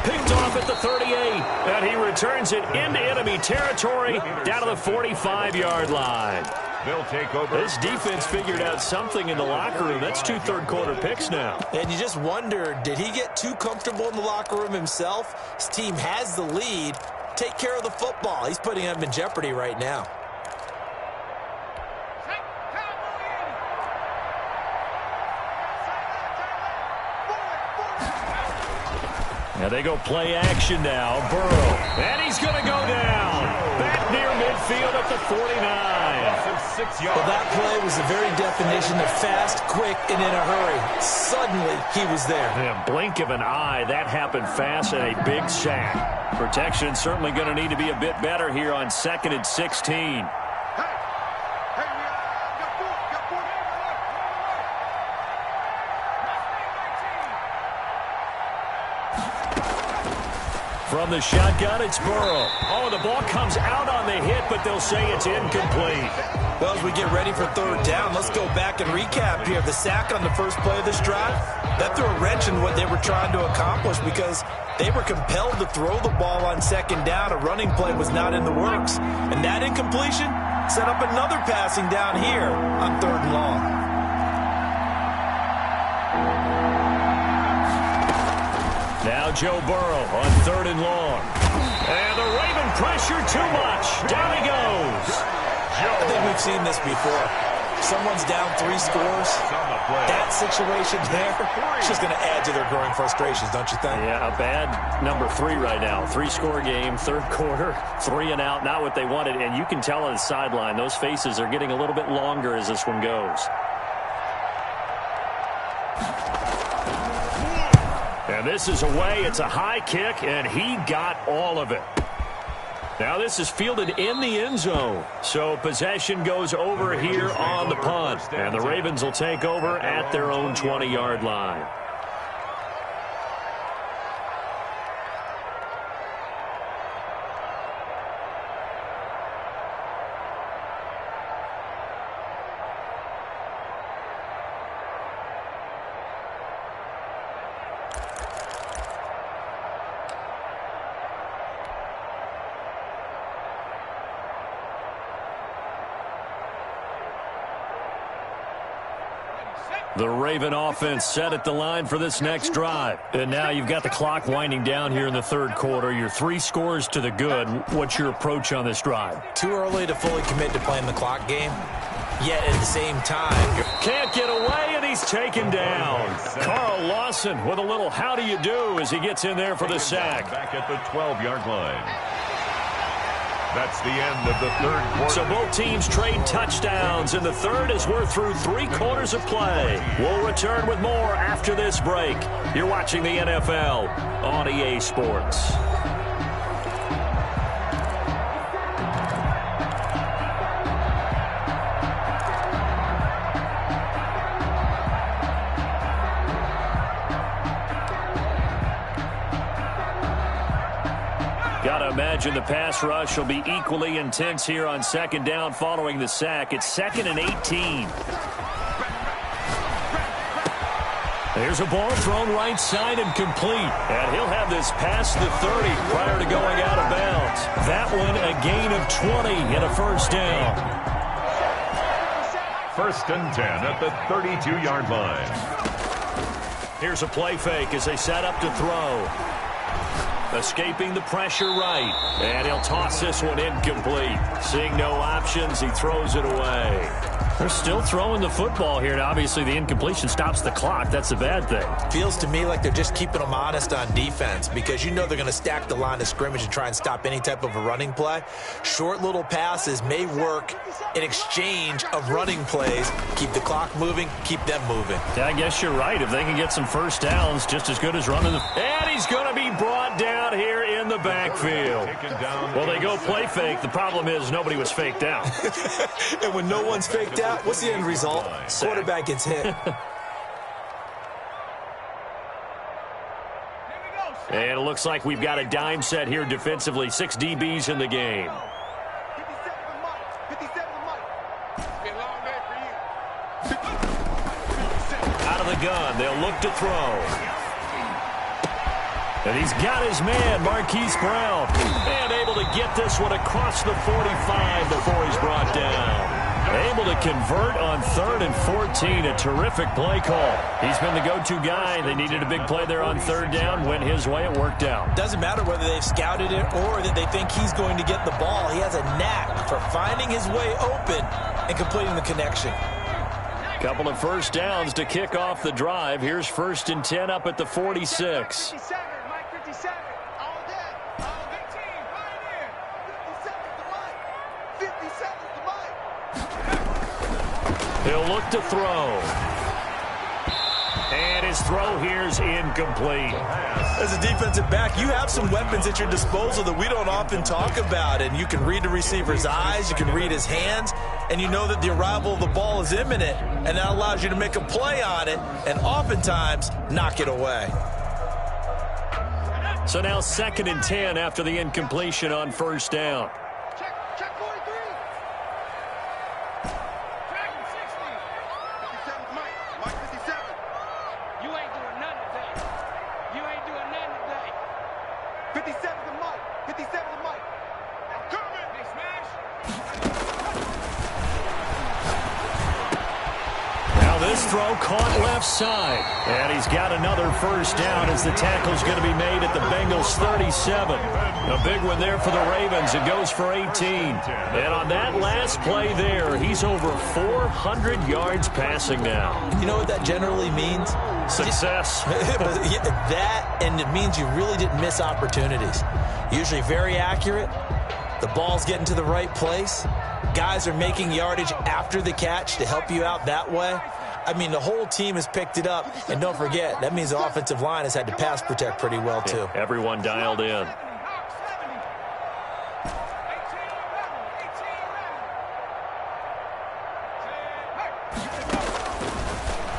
Picked off at the 38, and he returns it into enemy territory down to the 45-yard line. They'll take over. This defense figured out something in the locker room. That's 2 third-quarter picks now. And you just wonder, did he get too comfortable in the locker room himself? His team has the lead. Take care of the football. He's putting them in jeopardy right now. Now they go play action now. Burrow. And he's going to go down. Back near midfield at the 49. 6 yards. Well, that play was the very definition of fast, quick, and in a hurry. Suddenly, he was there. In a blink of an eye, that happened fast and a big sack. Protection certainly going to need to be a bit better here on 2nd and 16. From the shotgun, it's Burrow. Oh, the ball comes out on the hit, but they'll say it's incomplete. Well, as we get ready for third down, let's go back and recap here. The sack on the first play of this drive, that threw a wrench in what they were trying to accomplish because they were compelled to throw the ball on second down. A running play was not in the works. And that incompletion set up another passing down here on third and long. Now Joe Burrow on third and long. And the Raven pressure too much. Down he goes. I think we've seen this before. Someone's down 3 scores. That situation there is just going to add to their growing frustrations, don't you think? Yeah, a bad number 3 right now. 3-score game, third quarter, 3 and out, not what they wanted. And you can tell on the sideline, those faces are getting a little bit longer as this one goes. And this is away. It's a high kick, and he got all of it. Now this is fielded in the end zone. So possession goes over here on the punt. And the Ravens will take over at their own 20-yard line. The Raven offense set at the line for this next drive. And now you've got the clock winding down here in the third quarter. You're 3 scores to the good. What's your approach on this drive? Too early to fully commit to playing the clock game. Yet at the same time, can't get away, and he's taken down. Carl Lawson with a little how do you do as he gets in there for the sack. Back at the 12-yard line. That's the end of the third quarter. So both teams trade touchdowns in the third as we're through 3 quarters of play. We'll return with more after this break. You're watching the NFL on EA Sports. Got to imagine the pass rush will be equally intense here on second down following the sack. It's 2nd and 18. There's a ball thrown right side and complete. And he'll have this past the 30 prior to going out of bounds. That one a gain of 20 and a first down. 1st and 10 at the 32-yard line. Here's a play fake as they set up to throw. Escaping the pressure right. And he'll toss this one incomplete. Seeing no options, he throws it away. They're still throwing the football here, and obviously the incompletion stops the clock. That's a bad thing. Feels to me like they're just keeping them honest on defense because you know they're going to stack the line of scrimmage and try and stop any type of a running play. Short little passes may work in exchange of running plays. Keep the clock moving, keep them moving. Yeah, I guess you're right. If they can get some first downs, just as good as running the... And he's going to be brought down here in the backfield. Well, they go play fake. The problem is nobody was faked out. And when no one's faked out, what's the end result? Quarterback gets hit. And it looks like we've got a dime set here defensively. 6 DBs in the game. Out of the gun, they'll look to throw. And he's got his man, Marquise Brown. And able to get this one across the 45 before he's brought down. Able to convert on 3rd and 14. A terrific play call. He's been the go-to guy. They needed a big play there on 3rd down. Went his way. It worked out. Doesn't matter whether they've scouted it or that they think he's going to get the ball. He has a knack for finding his way open and completing the connection. Couple of first downs to kick off the drive. Here's 1st and 10 up at the 46. He'll look to throw. And his throw here's incomplete. As a defensive back, you have some weapons at your disposal that we don't often talk about. And you can read the receiver's eyes, you can read his hands, and you know that the arrival of the ball is imminent. And that allows you to make a play on it and oftentimes knock it away. So now 2nd and 10 after the incompletion on 1st down. This throw caught left side. And he's got another first down as the tackle's going to be made at the Bengals 37. A big one there for the Ravens. It goes for 18. And on that last play there, he's over 400 yards passing now. You know what that generally means? Success. That, and it means you really didn't miss opportunities. Usually very accurate. The ball's getting to the right place. Guys are making yardage after the catch to help you out that way. I mean, the whole team has picked it up. And don't forget, that means the offensive line has had to pass protect pretty well, too. Yeah, everyone dialed in.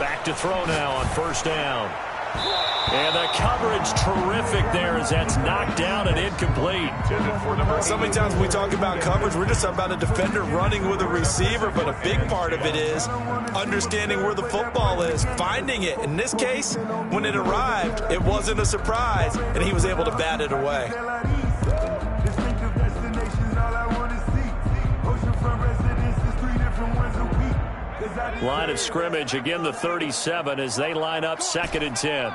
Back to throw now on first down. And the coverage terrific there as that's knocked down and incomplete. So many times when we talk about coverage, we're just about a defender running with a receiver, but a big part of it is understanding where the football is, finding it. In this case, when it arrived, it wasn't a surprise, and he was able to bat it away. Line of scrimmage, again the 37 as they line up 2nd and 10.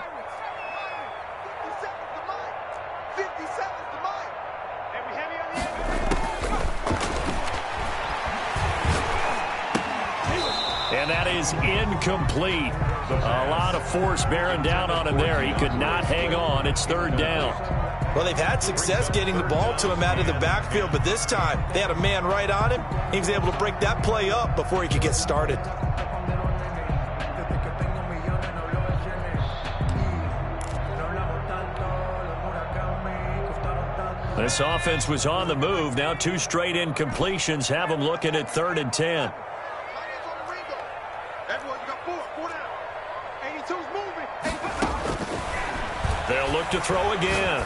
And that is incomplete. A lot of force bearing down on him there. He could not hang on. It's 3rd down. Well, they've had success getting the ball to him out of the backfield, but this time they had a man right on him. He was able to break that play up before he could get started. This offense was on the move. Now 2 straight incompletions have them looking at 3rd and 10. They'll look to throw again.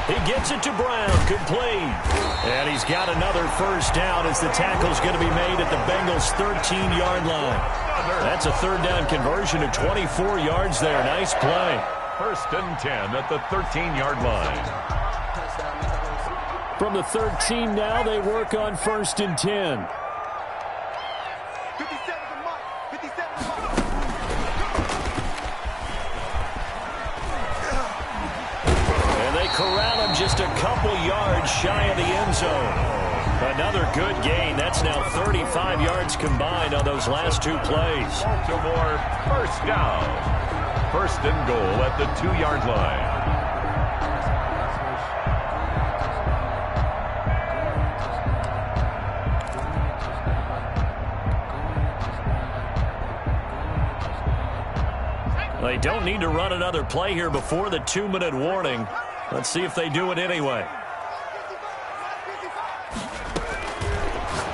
He gets it to Brown, complete. And he's got another first down as the tackle's going to be made at the Bengals' 13-yard line. That's a 3rd down conversion of 24 yards there. Nice play. 1st and 10 at the 13-yard line. From the 13 now, they work on 1st and 10. Corral him just a couple yards shy of the end zone. Another good gain. That's now 35 yards combined on those last 2 plays. Baltimore, first down. 1st and goal at the 2-yard line. They don't need to run another play here before the 2-minute warning. Let's see if they do it anyway.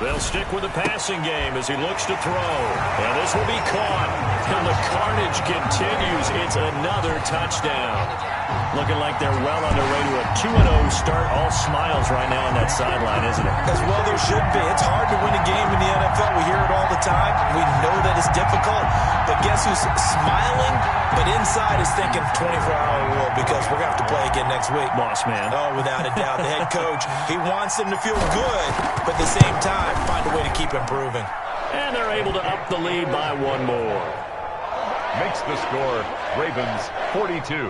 They'll stick with the passing game as he looks to throw. And this will be caught. And the carnage continues. It's another touchdown. Looking like they're well on their way to a 2-0 start. All smiles right now on that sideline, isn't it? As well there should be. It's hard to win a game in the NFL. We hear it all the time. We know that it's difficult. But guess who's smiling? But inside is thinking 24-hour rule because we're going to have to play again next week. Boss man. Oh, without a doubt. The head coach, he wants them to feel good, but at the same time, find a way to keep improving. And they're able to up the lead by 1 more. Makes the score Ravens 42,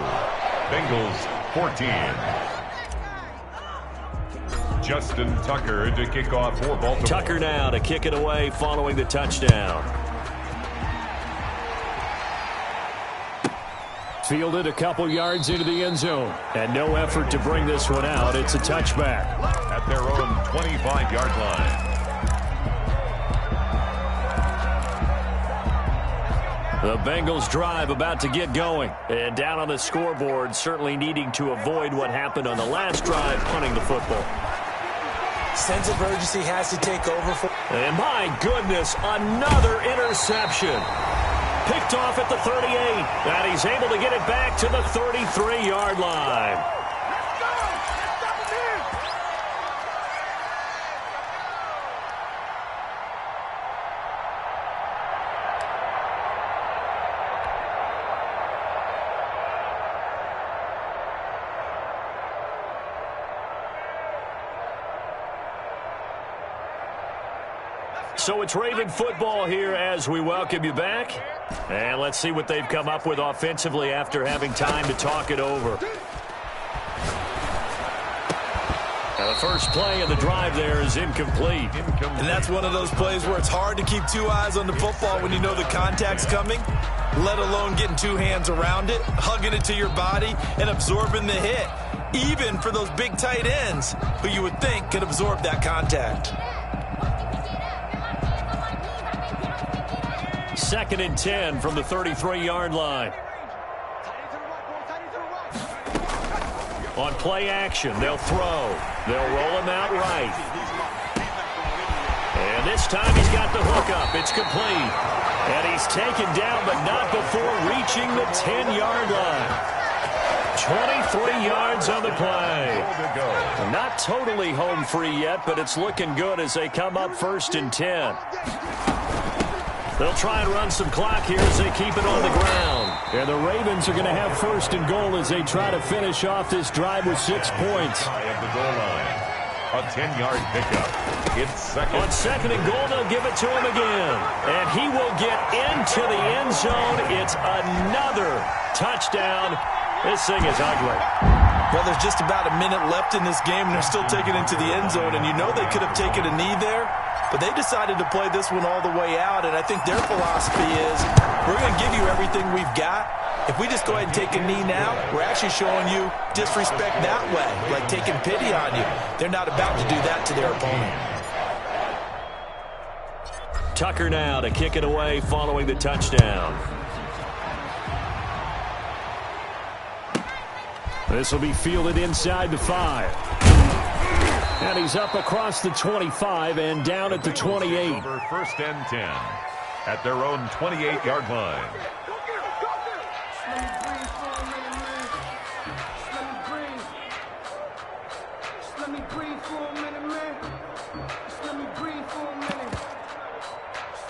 Bengals 14. Justin Tucker to kick off for Baltimore. Tucker now to kick it away following the touchdown. Fielded a couple yards into the end zone. And no effort to bring this one out. It's a touchback. At their own 25-yard line. The Bengals drive about to get going. And down on the scoreboard, certainly needing to avoid what happened on the last drive, punting the football. Sense of urgency has to take over. And my goodness, another interception. Picked off at the 38. And he's able to get it back to the 33-yard line. So it's Raven football here as we welcome you back. And let's see what they've come up with offensively after having time to talk it over. Now the first play of the drive there is incomplete. And that's one of those plays where it's hard to keep two eyes on the football when you know the contact's coming, let alone getting two hands around it, hugging it to your body, and absorbing the hit, even for those big tight ends who you would think could absorb that contact. 2nd and 10 from the 33-yard line. On play action, they'll throw. They'll roll him out right. And this time he's got the hook up. It's complete. And he's taken down, but not before reaching the 10-yard line. 23 yards on the play. Not totally home free yet, but it's looking good as they come up 1st and 10. They'll try and run some clock here as they keep it on the ground. And the Ravens are going to have 1st and goal as they try to finish off this drive with 6 points. At the goal line, a 10-yard pickup. It's second. On 2nd and goal, they'll give it to him again. And he will get into the end zone. It's another touchdown. This thing is ugly. Well, there's just about a minute left in this game, and they're still taking it into the end zone. And you know they could have taken a knee there, but they decided to play this one all the way out. And I think their philosophy is, we're going to give you everything we've got. If we just go ahead and take a knee now, we're actually showing you disrespect that way, like taking pity on you. They're not about to do that to their opponent. Tucker now to kick it away following the touchdown. This will be fielded inside the 5. And he's up across the 25 and down at the 28. Over 1st and 10 at their own 28-yard line. Let me breathe for a minute, man. Let me breathe for a minute.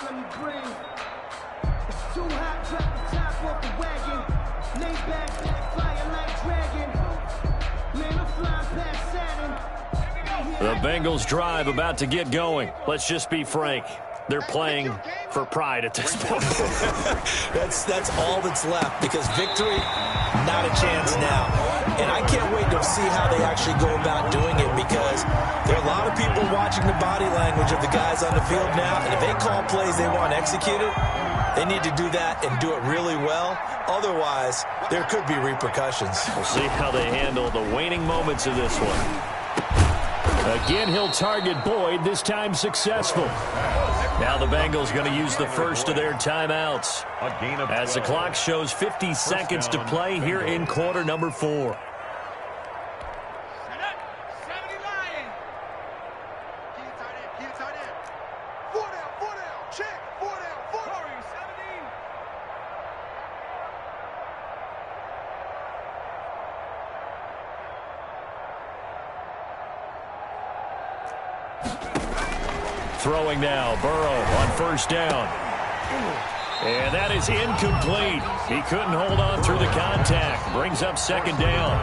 Let me breathe. It's too hot, drop the top off the wagon. Lay back, fire like dragon. Man, I'm flying past Saturn. The Bengals drive about to get going. Let's just be frank. They're playing for pride at this point. That's all that's left, because victory, not a chance now. And I can't wait to see how they actually go about doing it, because there are a lot of people watching the body language of the guys on the field now, and if they call plays they want executed, they need to do that and do it really well. Otherwise, there could be repercussions. We'll see how they handle the waning moments of this one. Again, he'll target Boyd, this time successful. Now the Bengals going to use the first of their timeouts as the clock shows 50 seconds to play here in quarter number 4. Throwing now, Burrow on 1st down. And that is incomplete. He couldn't hold on through the contact. Brings up 2nd down.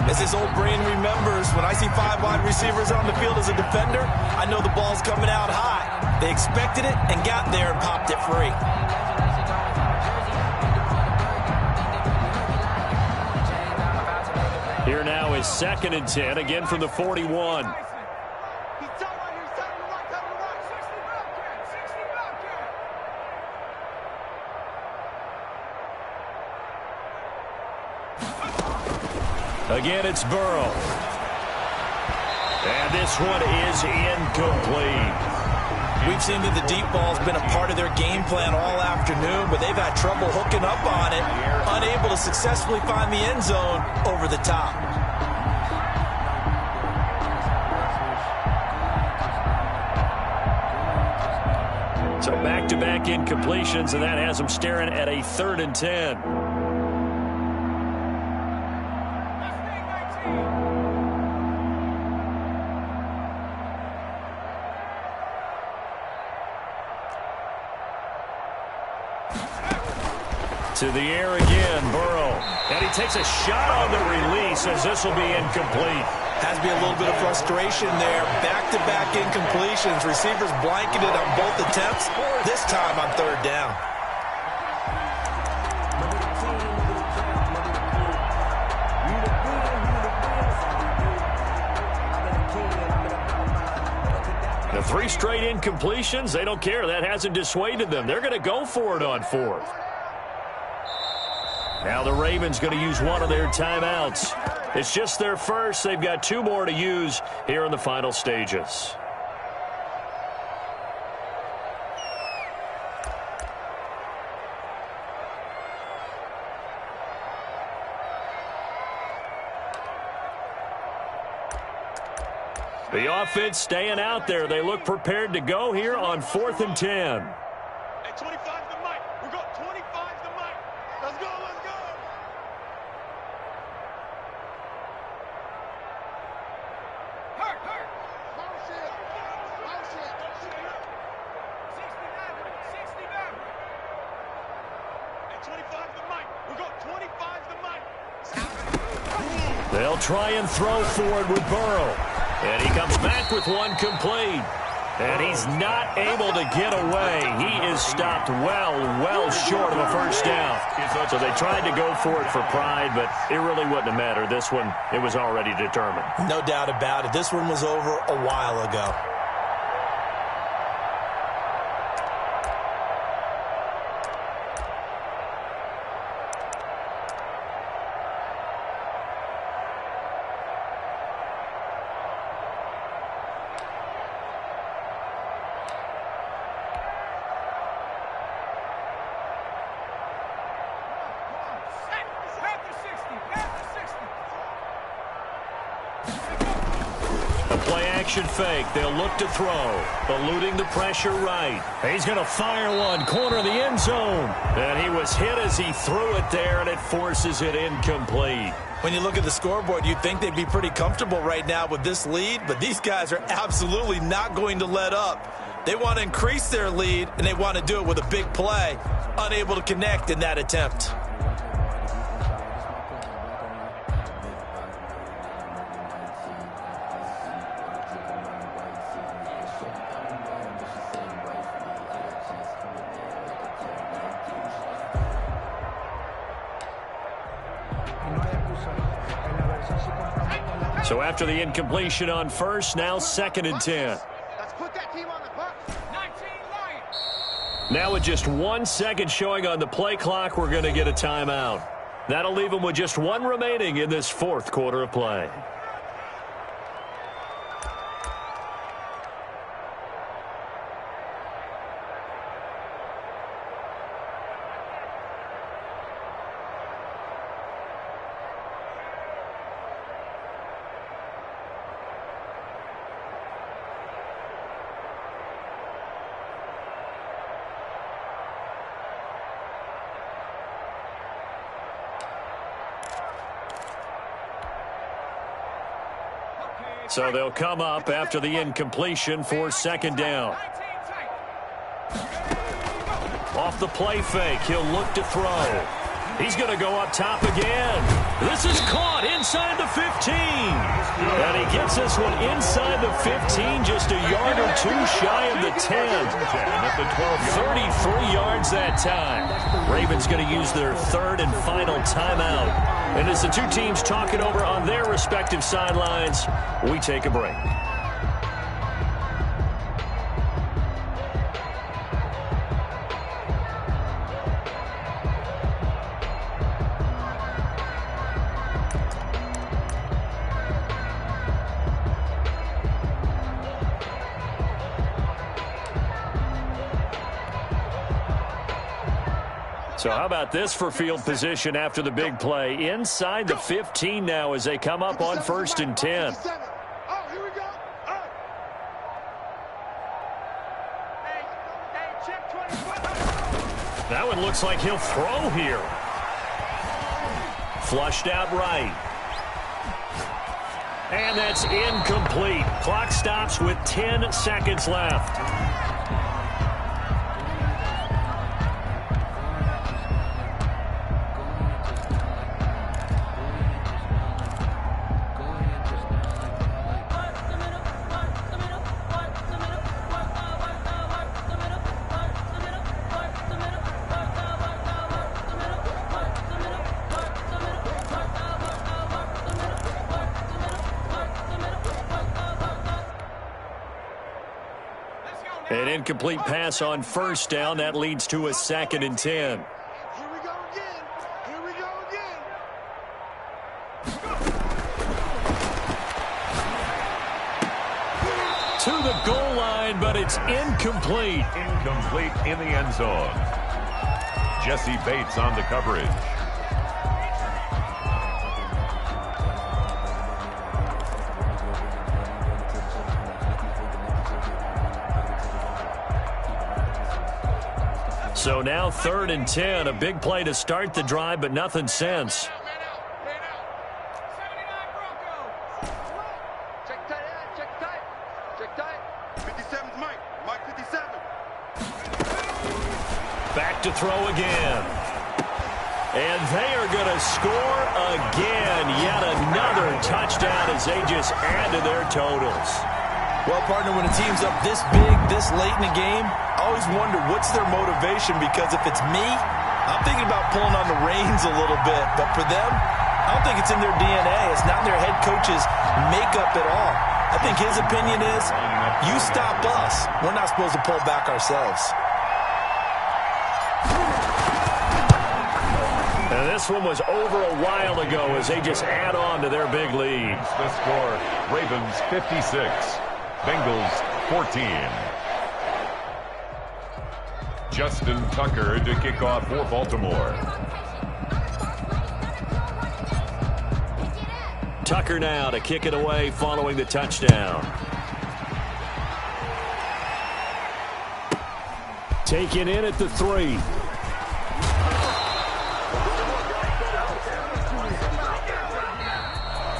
As his old brain remembers, when I see 5 wide receivers on the field as a defender, I know the ball's coming out high. They expected it and got there and popped it free. Here now is 2nd and 10, again from the 41. Again, it's Burrow. And this one is incomplete. We've seen that the deep ball's been a part of their game plan all afternoon, but they've had trouble hooking up on it, unable to successfully find the end zone over the top. So back-to-back incompletions, and that has them staring at a 3rd and 10. To the air again, Burrow. And he takes a shot on the release as this will be incomplete. Has to be a little bit of frustration there. Back-to-back incompletions. Receivers blanketed on both attempts, this time on third down. The 3 straight incompletions, they don't care. That hasn't dissuaded them. They're going to go for it on 4th. Now the Ravens going to use one of their timeouts. It's just their first. They've got 2 more to use here in the final stages. The offense staying out there. They look prepared to go here on 4th and 10. Hey, 25 the mic. We got 25 the mic. Let's go, let's go. Hurt. Motion. 69. Hey, 25 the mic. We got 25 the mic. They'll try and throw forward with Burrow. And he comes back with one complete. And he's not able to get away. He is stopped well short of a first down. So they tried to go for it for pride, but it really wouldn't have mattered. This one, it was already determined. No doubt about it. This one was over a while ago. Fake. They'll look to throw. Eluding the pressure right. He's going to fire one. Corner of the end zone. And he was hit as he threw it there, and it forces it incomplete. When you look at the scoreboard, you'd think they'd be pretty comfortable right now with this lead, but these guys are absolutely not going to let up. They want to increase their lead, and they want to do it with a big play. Unable to connect in that attempt. So after the incompletion on first, now 2nd and 10. Let's put that team on the bus. 19 Lions. Now with just 1 second showing on the play clock, we're going to get a timeout. That'll leave them with just 1 remaining in this 4th quarter of play. So they'll come up after the incompletion for 2nd down. Off the play fake, he'll look to throw. He's going to go up top again. This is caught inside the 15. And he gets this one inside the 15, just a yard or 2 shy of the 10. 33 yards that time. Ravens going to use their 3rd and final timeout. And as the 2 teams talk it over on their respective sidelines, we take a break. So how about this for field position after the big play? Inside the 15 now as they come up on 1st and 10. Oh, here we go. Check 25. That one looks like he'll throw here. Flushed out right. And that's incomplete. Clock stops with 10 seconds left. incomplete pass on first down. That leads to a 2nd and 10. Here we go again. Here we go again. To the goal line, but it's incomplete. Incomplete in the end zone. Jesse Bates on the coverage. So now 3rd and 10. A big play to start the drive, but nothing since. Check tight, check tight. Check tight. 57's Mike. Mike 57. Back to throw again. And they are going to score again. Yet another touchdown as they just add to their totals. Well, partner, when a team's up this big, this late in the game, I always wonder what's their motivation, because if it's me, I'm thinking about pulling on the reins a little bit. But for them, I don't think it's in their DNA. It's not in their head coach's makeup at all. I think his opinion is, you stop us. We're not supposed to pull back ourselves. And this one was over a while ago as they just add on to their big lead. The score, Ravens 56, Bengals 14. Justin Tucker to kick off for Baltimore. Tucker now to kick it away following the touchdown. Taken in at the 3.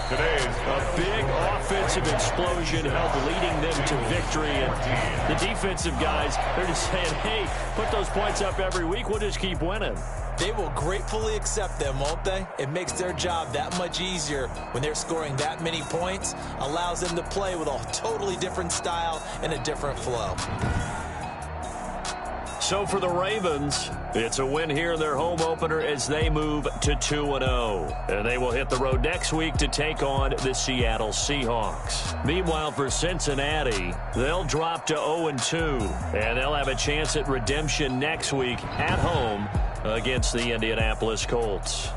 Today's A big offensive explosion helped leading them to victory. And the defensive guys, they're just saying, hey, put those points up every week. We'll just keep winning. They will gratefully accept them, won't they? It makes their job that much easier when they're scoring that many points. Allows them to play with a totally different style and a different flow. So for the Ravens, it's a win here in their home opener as they move to 2-0. And they will hit the road next week to take on the Seattle Seahawks. Meanwhile, for Cincinnati, they'll drop to 0-2. And they'll have a chance at redemption next week at home against the Indianapolis Colts.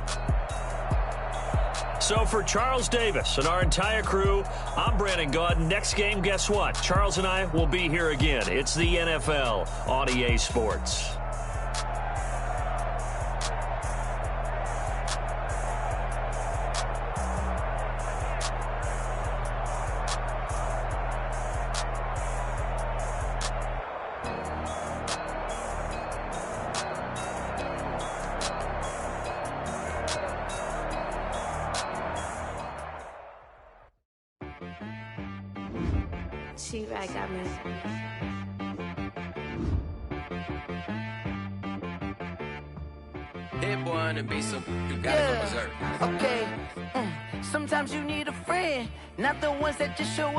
So for Charles Davis and our entire crew, I'm Brandon Gaudin. Next game, guess what? Charles and I will be here again. It's the NFL on EA Sports. She-Rag got me. Hit boy on the beat, so you gotta go berserk. Okay. Sometimes you need a friend, not the ones that just show up.